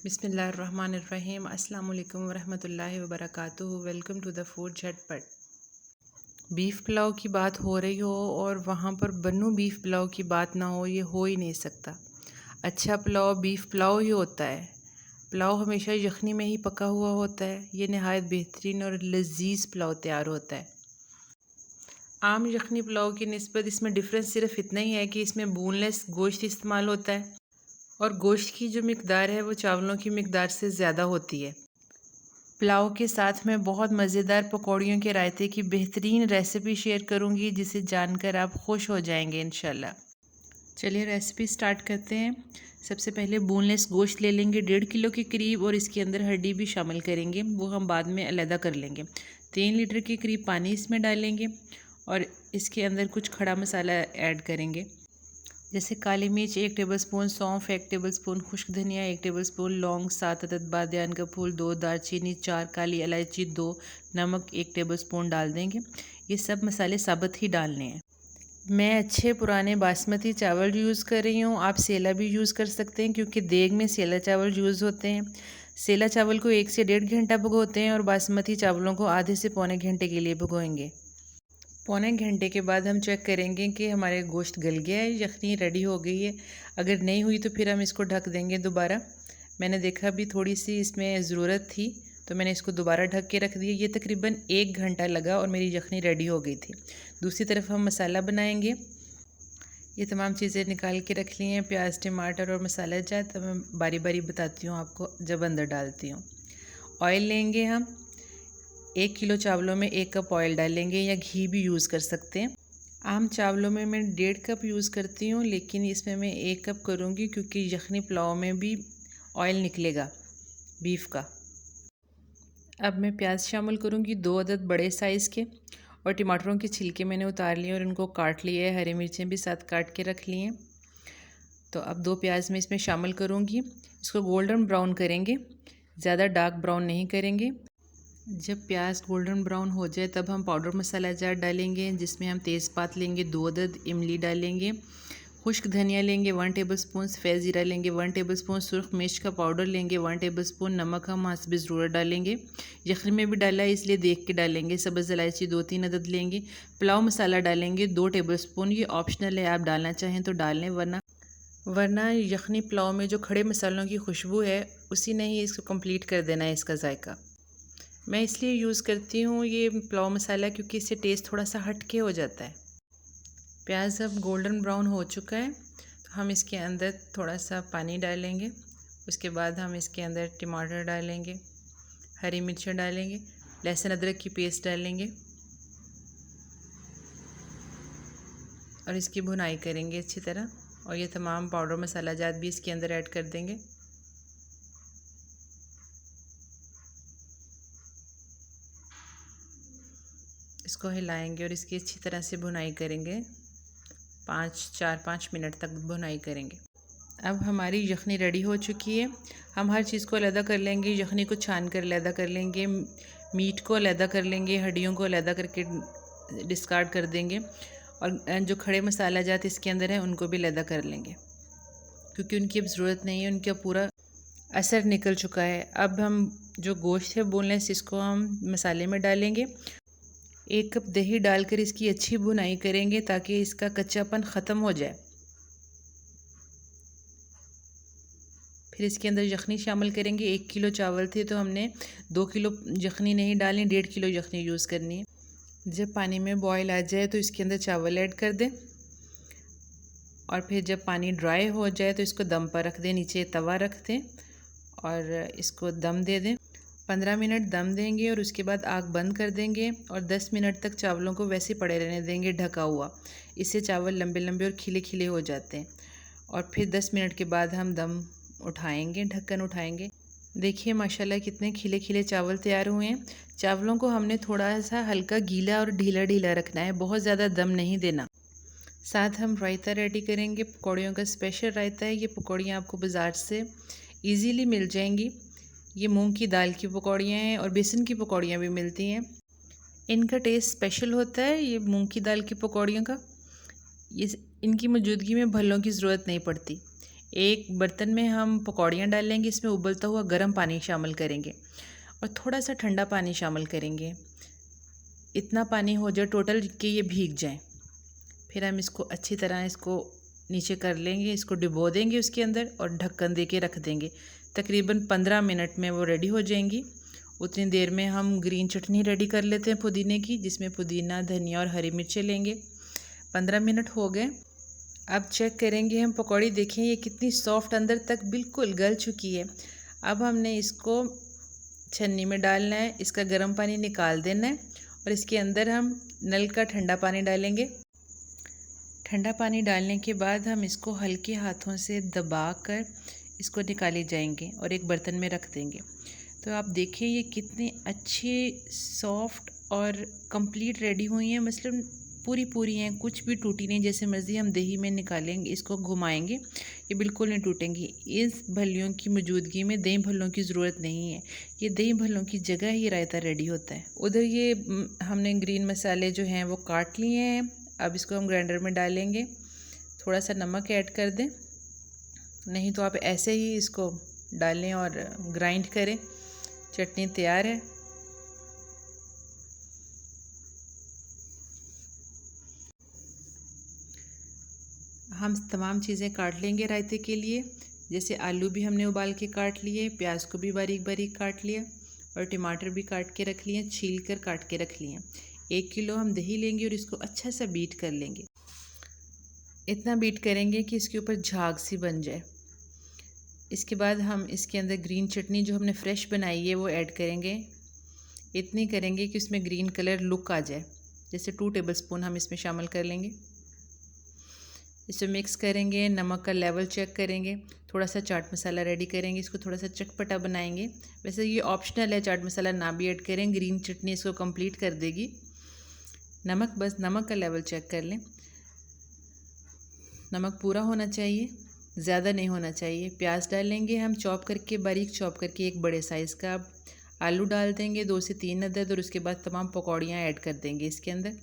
बिस्मिल्लाहिर्रहमानिर्रहीम अस्सलाम वालेकुम वरहमतुल्लाहि वबरकातुहू। वेलकम टू द फूड झटपट। बीफ़ पुलाव की बात हो रही हो और वहाँ पर बन्नू बीफ़ पुलाव की बात ना हो, ये हो ही नहीं सकता। अच्छा पुलाव बीफ़ पुलाव ही होता है। पुलाव हमेशा यखनी में ही पका हुआ होता है। ये नहायत बेहतरीन और लजीज़ पुलाव तैयार होता है। आम यखनी पुलाव की निस्बत इसमें डिफरेंस सिर्फ इतना ही है कि इसमें बोनलेस गोश्त इस्तेमाल होता है और गोश्त की जो मिकदार है वो चावलों की मिकदार से ज़्यादा होती है। पुलाव के साथ मैं बहुत मज़ेदार पकौड़ियों के रायते की बेहतरीन रेसिपी शेयर करूंगी, जिसे जानकर आप खुश हो जाएंगे इंशाल्लाह। चलिए रेसिपी स्टार्ट करते हैं। सबसे पहले बोनलेस गोश्त ले लेंगे 1.5 किलो के करीब, और इसके अंदर हड्डी भी शामिल करेंगे, वो हम बाद में अलहदा कर लेंगे। 3 लीटर के करीब पानी इसमें डालेंगे और इसके अंदर कुछ खड़ा मसाला ऐड करेंगे, जैसे काली मिर्च 1 टेबलस्पून, सौंफ 1 टेबलस्पून, खुश्क धनिया 1 टेबलस्पून, लौंग 7 अदद, बादियान का फूल 2, दालचीनी 4, काली इलायची 2, नमक 1 टेबलस्पून डाल देंगे। ये सब मसाले साबुत ही डालने हैं। मैं अच्छे पुराने बासमती चावल यूज़ कर रही हूँ। आप सेला भी यूज़ कर सकते हैं, क्योंकि देग में सेला चावल यूज़ होते हैं। सेला चावल को 1 से 1.5 घंटा भिगोते हैं और बासमती चावलों को आधे से पौने घंटे के लिए भिगोएंगे। पौने घंटे के बाद हम चेक करेंगे कि हमारे गोश्त गल गया है, यखनी रेडी हो गई है। अगर नहीं हुई तो फिर हम इसको ढक देंगे दोबारा। मैंने देखा भी थोड़ी सी इसमें ज़रूरत थी, तो मैंने इसको दोबारा ढक के रख दिया। ये तकरीबन 1 घंटा लगा और मेरी यखनी रेडी हो गई थी। दूसरी तरफ हम मसाला बनाएंगे। ये तमाम चीज़ें निकाल के रख ली हैं, प्याज, टमाटर और मसाला जात। तो मैं बारी बारी बताती हूँ आपको जब अंदर डालती हूँ। ऑयल लेंगे हम। 1 किलो चावलों में 1 कप ऑयल डालेंगे, या घी भी यूज़ कर सकते हैं। आम चावलों में मैं 1.5 कप यूज़ करती हूँ, लेकिन इसमें मैं 1 कप करूँगी, क्योंकि यखनी पुलाव में भी ऑयल निकलेगा बीफ का। अब मैं प्याज शामिल करूँगी 2 अदद बड़े साइज़ के, और टमाटरों के छिलके मैंने उतार लिए और इनको काट लिया है। हरी मिर्चें भी साथ काट के रख ली हैं। तो अब 2 प्याज मैं इसमें शामिल करूँगी। इसको गोल्डन ब्राउन करेंगे, ज़्यादा डार्क ब्राउन नहीं करेंगे। जब प्याज गोल्डन ब्राउन हो जाए तब हम पाउडर मसाला जार डालेंगे, जिसमें हम तेज़पात लेंगे 2 अदद, इमली डालेंगे, खुश्क धनिया लेंगे 1 टेबलस्पून, सफ़ेद ज़ीरा लेंगे 1 टेबलस्पून, सुर्ख मिर्च का पाउडर लेंगे 1 टेबलस्पून, नमक हम हस्ब ज़रूरत डालेंगे। यखनी में भी डाला है इसलिए देख के डालेंगे। सब्ज़ इलायची 2-3 अदद लेंगे। पुलाव मसाला डालेंगे 2 टेबलस्पून। ये ऑप्शनल है, आप डालना चाहें तो डाल लें, वरना यखनी पुलाव में जो खड़े मसालों की खुशबू है उसी ने ही इसको कंप्लीट कर देना है इसका जायका। मैं इसलिए यूज़ करती हूँ ये पुलाव मसाला, क्योंकि इससे टेस्ट थोड़ा सा हटके हो जाता है। प्याज अब गोल्डन ब्राउन हो चुका है, तो हम इसके अंदर थोड़ा सा पानी डालेंगे। उसके बाद हम इसके अंदर टमाटर डालेंगे, हरी मिर्चें डालेंगे, लहसुन अदरक की पेस्ट डालेंगे और इसकी भुनाई करेंगे अच्छी तरह। और ये तमाम पाउडर मसाला जात भी इसके अंदर ऐड कर देंगे। इसको हिलाएंगे और इसकी अच्छी तरह से भुनाई करेंगे। 4-5 मिनट तक भुनाई करेंगे। अब हमारी यखनी रेडी हो चुकी है। हम हर चीज़ को अलहदा कर लेंगे। यखनी को छान कर अलहदा कर लेंगे, मीट को अलहदा कर लेंगे, हड्डियों को अलहदा करके डिस्कार्ड कर देंगे, और जो खड़े मसाला जात इसके अंदर है उनको भी अलहदा कर लेंगे, क्योंकि उनकी अब ज़रूरत नहीं है, उनका पूरा असर निकल चुका है। अब हम जो गोश्त है बोनलेस, इसको हम मसाले में डालेंगे। 1 कप दही डालकर इसकी अच्छी भुनाई करेंगे, ताकि इसका कच्चापन ख़त्म हो जाए। फिर इसके अंदर यखनी शामिल करेंगे। 1 किलो चावल थे तो हमने 2 किलो यखनी नहीं डालनी, 1.5 किलो यखनी यूज़ करनी है। जब पानी में बॉयल आ जाए तो इसके अंदर चावल ऐड कर दें, और फिर जब पानी ड्राई हो जाए तो इसको दम पर रख दें। नीचे तवा रख दें और इसको दम दे दें। 15 मिनट दम देंगे और उसके बाद आग बंद कर देंगे, और 10 मिनट तक चावलों को वैसे पड़े रहने देंगे ढका हुआ। इससे चावल लंबे लंबे और खिले खिले हो जाते हैं। और फिर 10 मिनट के बाद हम दम उठाएंगे, ढक्कन उठाएंगे। देखिए माशाल्लाह कितने खिले खिले चावल तैयार हुए हैं। चावलों को हमने थोड़ा सा हल्का गीला और ढीला ढीला रखना है, बहुत ज़्यादा दम नहीं देना। साथ हम रायता रेडी करेंगे। पकौड़ियों का स्पेशल रायता है। ये पकौड़ियाँ आपको बाज़ार से ईज़िली मिल जाएंगी। ये मूंग की दाल की पकौड़ियाँ हैं और बेसन की पकौड़ियाँ भी मिलती हैं। इनका टेस्ट स्पेशल होता है, ये मूंग की दाल की पकौड़ियों का। इनकी मौजूदगी में भल्लों की ज़रूरत नहीं पड़ती। एक बर्तन में हम पकौड़ियाँ डाल लेंगे, इसमें उबलता हुआ गर्म पानी शामिल करेंगे और थोड़ा सा ठंडा पानी शामिल करेंगे। इतना पानी हो जाए टोटल कि ये भीग जाए। फिर हम इसको अच्छी तरह इसको नीचे कर लेंगे, इसको डुबो देंगे उसके अंदर और ढक्कन दे के रख देंगे। तकरीबन 15 मिनट में वो रेडी हो जाएंगी। उतनी देर में हम ग्रीन चटनी रेडी कर लेते हैं पुदीने की, जिसमें पुदीना, धनिया और हरी मिर्चें लेंगे। 15 मिनट हो गए। अब चेक करेंगे हम पकौड़ी, देखें ये कितनी सॉफ्ट अंदर तक बिल्कुल गल चुकी है। अब हमने इसको छन्नी में डालना है, इसका गर्म पानी निकाल देना है और इसके अंदर हम नल का ठंडा पानी डालेंगे। ठंडा पानी डालने के बाद हम इसको हल्के हाथों से दबाकर इसको निकाले जाएंगे और एक बर्तन में रख देंगे। तो आप देखें ये कितनी अच्छी सॉफ्ट और कंप्लीट रेडी हुई हैं, मतलब पूरी हैं, कुछ भी टूटी नहीं। जैसे मर्ज़ी हम दही में निकालेंगे, इसको घुमाएंगे, ये बिल्कुल नहीं टूटेंगी। इस भल्लियों की मौजूदगी में दही भल्लों की ज़रूरत नहीं है, ये दही भल्लों की जगह ही रायता रेडी होता है। उधर ये हमने ग्रीन मसाले जो हैं वो काट लिए हैं। अब इसको हम ग्राइंडर में डालेंगे, थोड़ा सा नमक ऐड कर दें, नहीं तो आप ऐसे ही इसको डालें और ग्राइंड करें। चटनी तैयार है। हम तमाम चीज़ें काट लेंगे रायते के लिए। जैसे आलू भी हमने उबाल के काट लिए, प्याज को भी बारीक बारीक काट लिया और टमाटर भी काट के रख लिए, छील कर काट के रख लिए। 1 किलो हम दही लेंगे और इसको अच्छा सा बीट कर लेंगे। इतना बीट करेंगे कि इसके ऊपर झाग सी बन जाए। इसके बाद हम इसके अंदर ग्रीन चटनी जो हमने फ्रेश बनाई है वो ऐड करेंगे। इतनी करेंगे कि उसमें ग्रीन कलर लुक आ जाए। जैसे 2 टेबलस्पून हम इसमें शामिल कर लेंगे। इसे मिक्स करेंगे, नमक का लेवल चेक करेंगे, थोड़ा सा चाट मसाला रेडी करेंगे, इसको थोड़ा सा चटपटा बनाएंगे। वैसे ये ऑप्शनल है, चाट मसाला ना भी ऐड करें, ग्रीन चटनी इसको कंप्लीट कर देगी। नमक, बस नमक का लेवल चेक कर लें, नमक पूरा होना चाहिए, ज़्यादा नहीं होना चाहिए। प्याज डालेंगे हम चॉप करके, बारीक चॉप करके, एक बड़े साइज़ का। आलू डाल देंगे 2 से 3 अदद और उसके बाद तमाम पकौड़ियाँ ऐड कर देंगे इसके अंदर।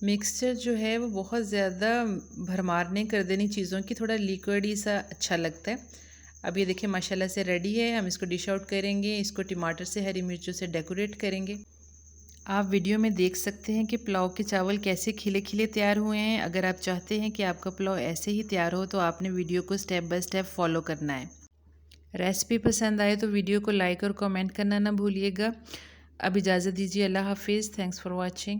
मिक्सचर जो है वो बहुत ज़्यादा भरमार नहीं कर देनी चीज़ों की, थोड़ा लिक्विड ही सा अच्छा लगता है। अब ये देखिए माशाल्लाह से रेडी है। हम इसको डिश आउट करेंगे, इसको टमाटर से, हरी मिर्चों से डेकोरेट करेंगे। आप वीडियो में देख सकते हैं कि पुलाव के चावल कैसे खिले खिले तैयार हुए हैं। अगर आप चाहते हैं कि आपका पुलाव ऐसे ही तैयार हो तो आपने वीडियो को स्टेप बाय स्टेप फॉलो करना है। रेसिपी पसंद आए तो वीडियो को लाइक और कमेंट करना ना भूलिएगा। अब इजाज़त दीजिए, अल्लाह हाफिज़। Thanks for watching.